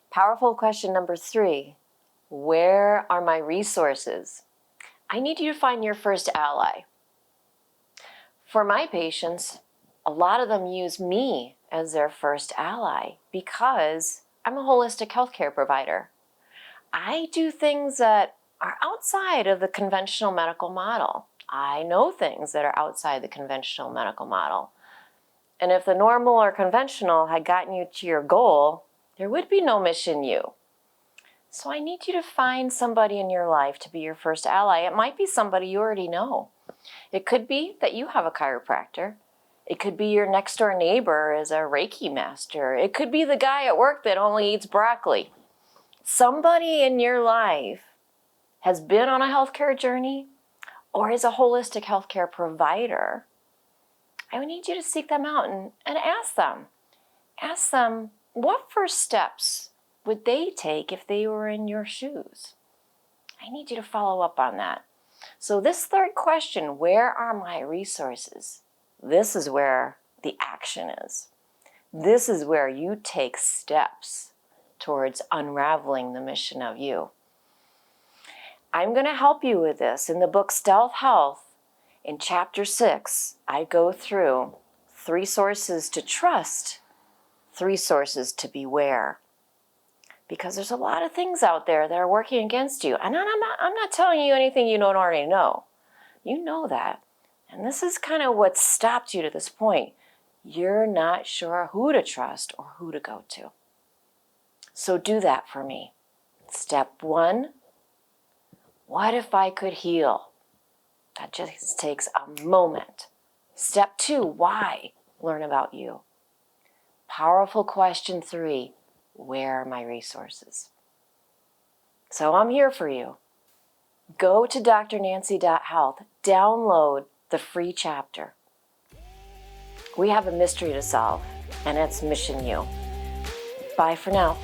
Powerful question number 3. Where are my resources? I need you to find your first ally. For my patients, a lot of them use me as their first ally because I'm a holistic healthcare provider. I do things that are outside of the conventional medical model. I know things that are outside the conventional medical model. And if the normal or conventional had gotten you to your goal, there would be no Mission U. So I need you to find somebody in your life to be your first ally. It might be somebody you already know. It could be that you have a chiropractor. It could be your next door neighbor is a Reiki master. It could be the guy at work that only eats broccoli. Somebody in your life has been on a healthcare journey or is a holistic healthcare provider. I would need you to seek them out and ask them. Ask them, what first steps would they take if they were in your shoes? I need you to follow up on that. So this third question, where are my resources? This is where the action is. This is where you take steps towards unraveling the Mission of You. I'm going to help you with this. In the book Stealth Health, in chapter 6, I go through 3 sources to trust, 3 sources to beware. Because there's a lot of things out there that are working against you. And I'm not telling you anything you don't already know. You know that. And this is kind of what stopped you to this point. You're not sure who to trust or who to go to. So do that for me. Step 1, what if I could heal? That just takes a moment. Step 2, why? Learn about you. Powerful question 3, where are my resources? So I'm here for you. Go to drnancy.health, download the free chapter. We have a mystery to solve, and it's Mission U. Bye for now.